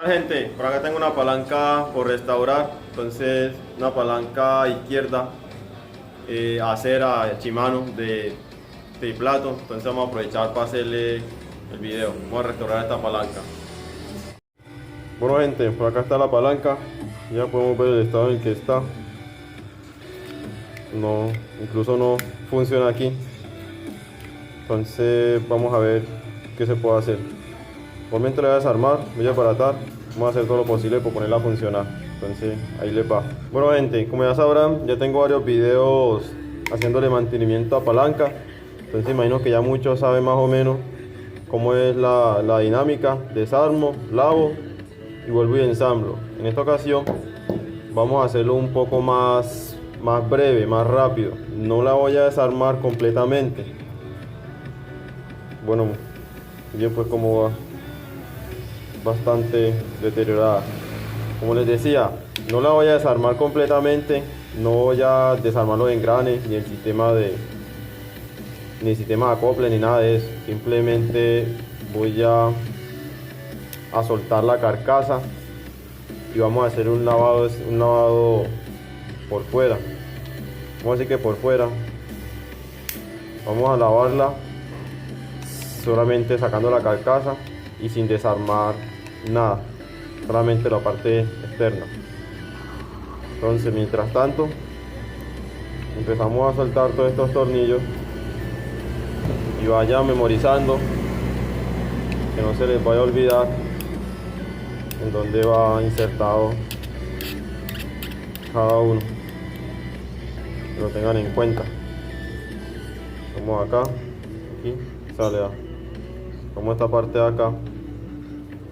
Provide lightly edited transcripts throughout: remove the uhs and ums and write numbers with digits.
Gente, por acá tengo una palanca por restaurar, entonces una palanca izquierda acera Shimano de triplato, entonces vamos a aprovechar para hacerle el video. Vamos a restaurar esta palanca. Bueno gente, por acá está la palanca, ya podemos ver el estado en el que está. No, incluso no funciona aquí, entonces vamos a ver qué se puede hacer. Por mientras la voy a desarmar, voy a aparatar, vamos a hacer todo lo posible por ponerla a funcionar. Entonces ahí les va. Bueno gente, como ya sabrán, ya tengo varios videos haciéndole mantenimiento a palanca. Entonces imagino que ya muchos saben más o menos cómo es la dinámica. Desarmo, lavo y vuelvo y ensamblo. En esta ocasión vamos a hacerlo un poco más breve, más rápido. No la voy a desarmar completamente. Bueno, bien, pues cómo va. Bastante deteriorada. Como les decía, no la voy a desarmar completamente, no voy a desarmar los engranes ni el sistema de acople ni nada de eso. Simplemente voy a soltar la carcasa y vamos a hacer un lavado por fuera. Vamos a decir que por fuera vamos a lavarla solamente sacando la carcasa y sin desarmar nada, solamente la parte externa. Entonces mientras tanto empezamos a soltar todos estos tornillos y vaya memorizando, que no se les vaya a olvidar en dónde va insertado cada uno, que lo tengan en cuenta. Como acá, aquí sale, como esta parte de acá,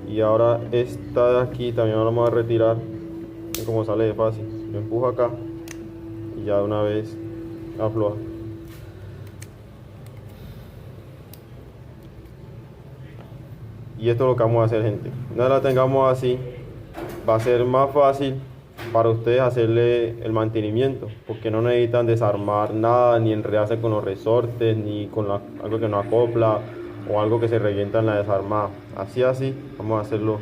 y ahora esta de aquí también la vamos a retirar. Y como sale de fácil, lo empujo acá y ya de una vez afloja. Y esto es lo que vamos a hacer, gente. Una vez la tengamos así, va a ser más fácil para ustedes hacerle el mantenimiento, porque no necesitan desarmar nada, ni enredarse con los resortes, ni con algo que no acopla o algo que se revienta en la desarmada. Así vamos a hacerlo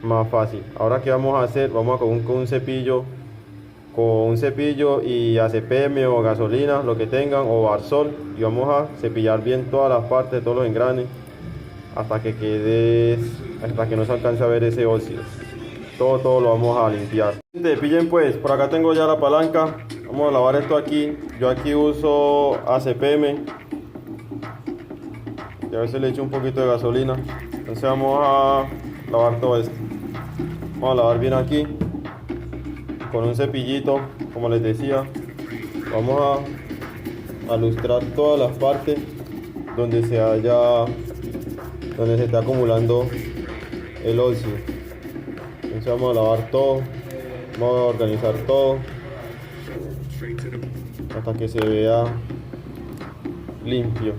más fácil. Ahora qué vamos a hacer, vamos a con un cepillo, y ACPM o gasolina, lo que tengan, o Barsol, y vamos a cepillar bien todas las partes, todos los engranes, hasta que no se alcance a ver ese óxido. Todo lo vamos a limpiar. Pillen pues, por acá tengo ya la palanca. Vamos a lavar esto aquí. Yo aquí uso ACPM, y a veces le echo un poquito de gasolina. Entonces vamos a lavar todo esto. Vamos a lavar bien aquí con un cepillito, como les decía. Vamos a lustrar todas las partes donde se esté acumulando el óxido. Entonces vamos a lavar todo, vamos a organizar todo hasta que se vea limpio.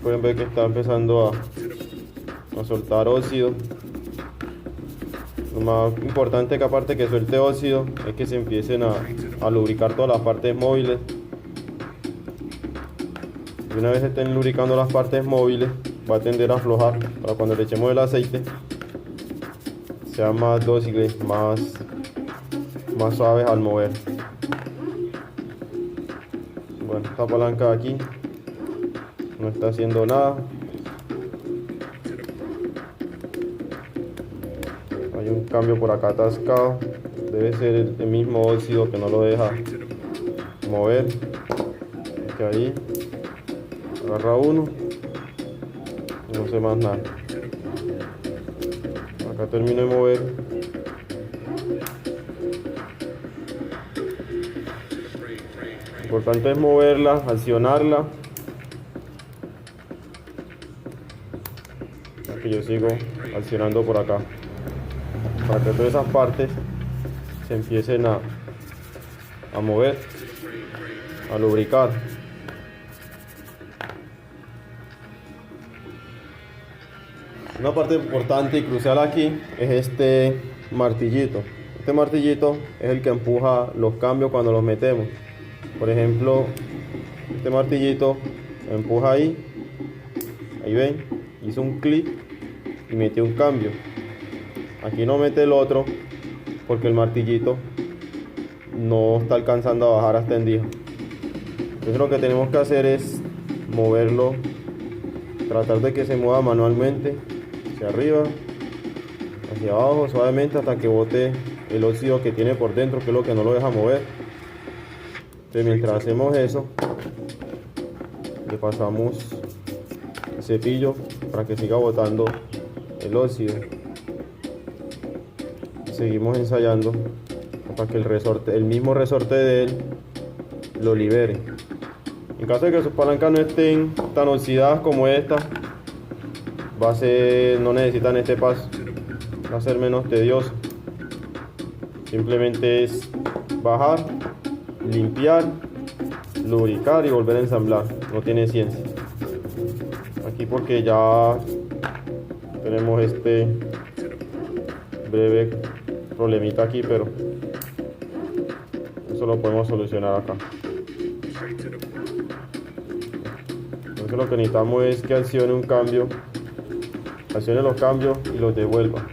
Pueden ver que está empezando a soltar óxido. Lo más importante, que aparte que suelte óxido, es que se empiecen a lubricar todas las partes móviles. Y una vez estén lubricando las partes móviles, va a tender a aflojar para cuando le echemos el aceite sea más dóciles, más suaves al mover. Bueno, esta palanca de aquí no está haciendo nada. Hay un cambio por acá atascado, debe ser el mismo óxido que no lo deja mover. Que ahí agarra uno y no sé más nada. Acá termino de mover. Lo importante es moverla, accionarla. Aquí yo sigo accionando por acá, para que todas esas partes se empiecen a mover, a lubricar. Una parte importante y crucial aquí es este martillito. Este martillito es el que empuja los cambios cuando los metemos. Por ejemplo, este martillito empuja ahí ven, hizo un clic y mete un cambio. Aquí no mete el otro porque el martillito no está alcanzando a bajar hasta endija. Entonces lo que tenemos que hacer es moverlo, tratar de que se mueva manualmente hacia arriba, hacia abajo, suavemente hasta que bote el óxido que tiene por dentro, que es lo que no lo deja mover. Entonces mientras hacemos eso, le pasamos el cepillo para que siga botando el óxido. Seguimos ensayando hasta que el mismo resorte de él lo libere. En caso de que sus palancas no estén tan oxidadas como esta, no necesitan este paso, va a ser menos tedioso. Simplemente es bajar, limpiar, lubricar y volver a ensamblar. No tiene ciencia. Aquí porque ya tenemos este breve problemita aquí, pero eso lo podemos solucionar acá. Entonces lo que necesitamos es que accione un cambio, accione los cambios y los devuelva.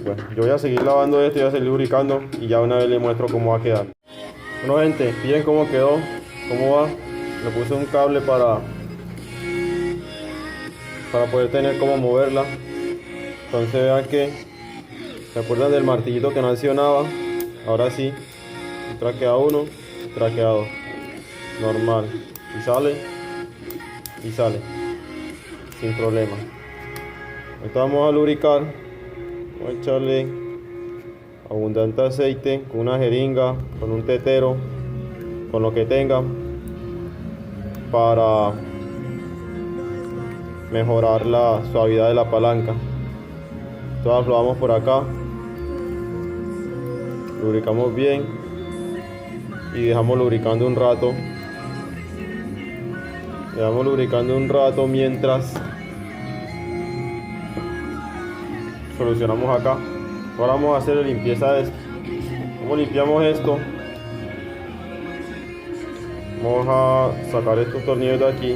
Bueno, yo voy a seguir lavando esto y voy a seguir lubricando y ya una vez les muestro cómo va a quedar. Bueno gente, miren cómo quedó, cómo va. Le puse un cable para poder tener cómo moverla. Entonces vean que, ¿se acuerdan del martillito que no accionaba? Ahora sí, traquea 1, traquea 2, normal, y sale, sin problema. Entonces vamos a lubricar, vamos a echarle abundante aceite con una jeringa, con un tetero, con lo que tengan, para mejorar la suavidad de la palanca. Entonces lo vamos por acá, lubricamos bien y dejamos lubricando un rato. Dejamos lubricando un rato mientras solucionamos acá. Ahora vamos a hacer la limpieza de esto. ¿Cómo limpiamos esto? Vamos a sacar estos tornillos de aquí.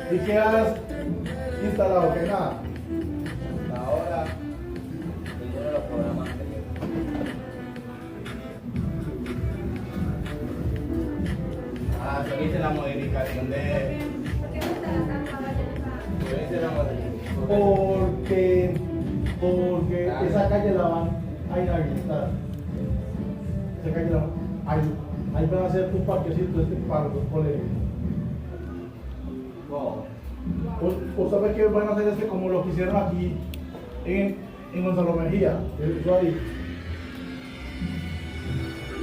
¿Y qué has instalado? Que nada. Hasta ahora, ninguno de los programas anteriores. Yo hice la modificación de... Yo hice la modificación. Porque esa calle la van a inhabilitar. Esa calle la van ahí van a hacer un parquecito para los colegios. ¿Vos sabés que van a hacer como lo que hicieron aquí en Gonzalo Mejía? Eso ahí.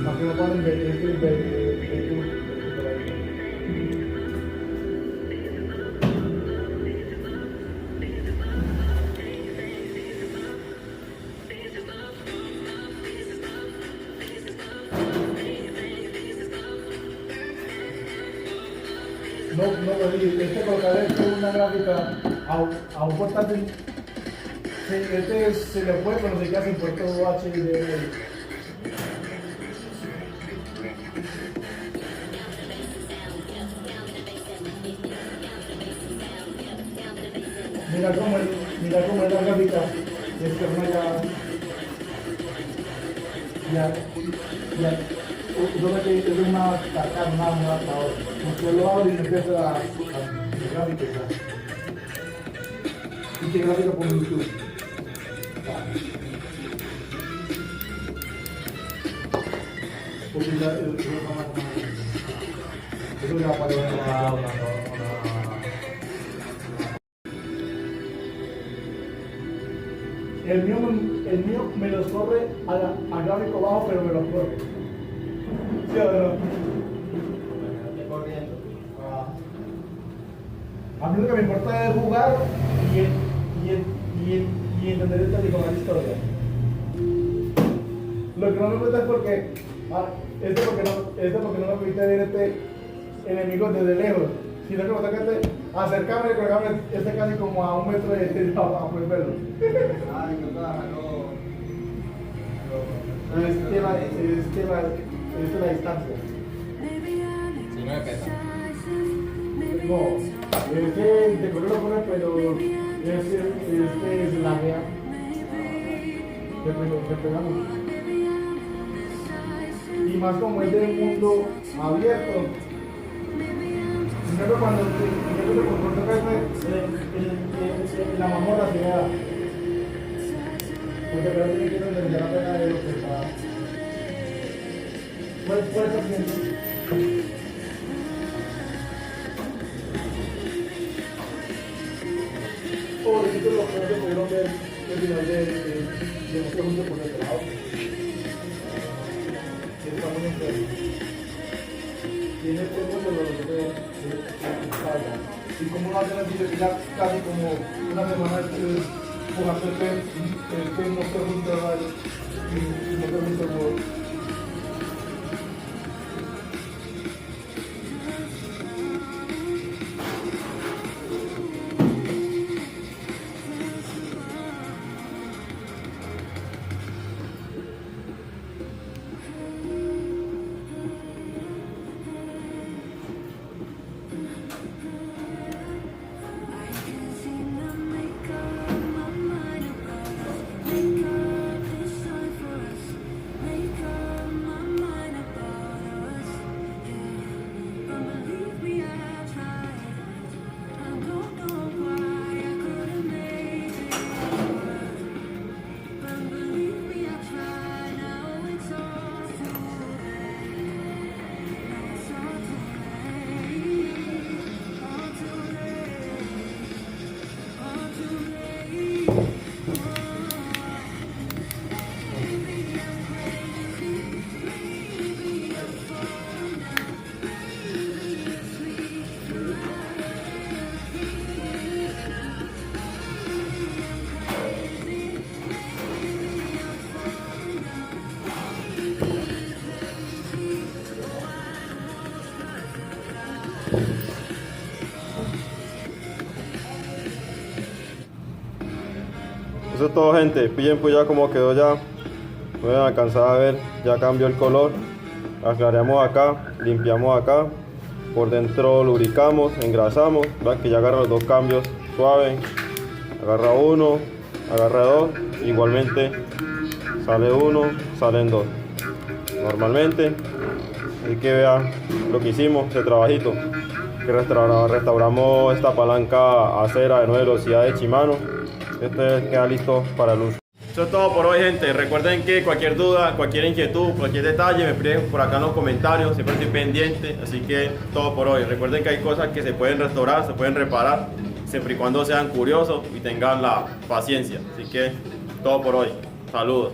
Para que no puedan invertir. No, colocar una gráfica a un portátil. Se le puede, pero se queda sin puerto HDMI. Mira cómo es la gráfica. Yo me quedé en una carcasa, una adaptadora. Yo lo abro y me empiezo a gráfica. Y que gráfica por YouTube. Porque ya eso ya para el mío me los corre a gráfico bajo, pero me los corre. ¿Sí o no? Estoy corriendo. A mí lo que me importa es jugar y entender el técnico de la historia. Lo que no me gusta es porque porque no me permite ver enemigo desde lejos, sino que me toca acercarme y colocarme casi como a 1 metro de para poder verlo. Ay, yo trabajo. Es la distancia. Si no me pesa. No, de color lo pone, pero es la vea. Que pegamos. Y más como es del mundo abierto. Primero cuando te la mamorra se vea. Porque creo que quiero entender la pena de lo que está. Puede ser bien. Pobrecito los que no se pudieron ver el final de nuestro mundo por este lado. Está muy enfermo. Tiene este mundo lo que salga. Y como no hacen así, ya casi como una semana por hacer el monstruo junto a y monstruo junto a Eso es todo, gente. Pillen pues ya como quedó ya. No voy a alcanzar a ver. Ya cambió el color. Aclaramos acá. Limpiamos acá. Por dentro lubricamos, engrasamos. Vean que ya agarra los dos cambios suave. Agarra uno, agarra dos. Igualmente sale uno, salen dos. Normalmente. Así que vean lo que hicimos, ese trabajito. Que restauramos esta palanca acera de 9 velocidades de Shimano. Este queda listo para el uso. Eso es todo por hoy, gente. Recuerden que cualquier duda, cualquier inquietud, cualquier detalle me piden por acá en los comentarios. Siempre estoy pendiente. Así que todo por hoy. Recuerden que hay cosas que se pueden restaurar, se pueden reparar, siempre y cuando sean curiosos y tengan la paciencia. Así que todo por hoy. Saludos.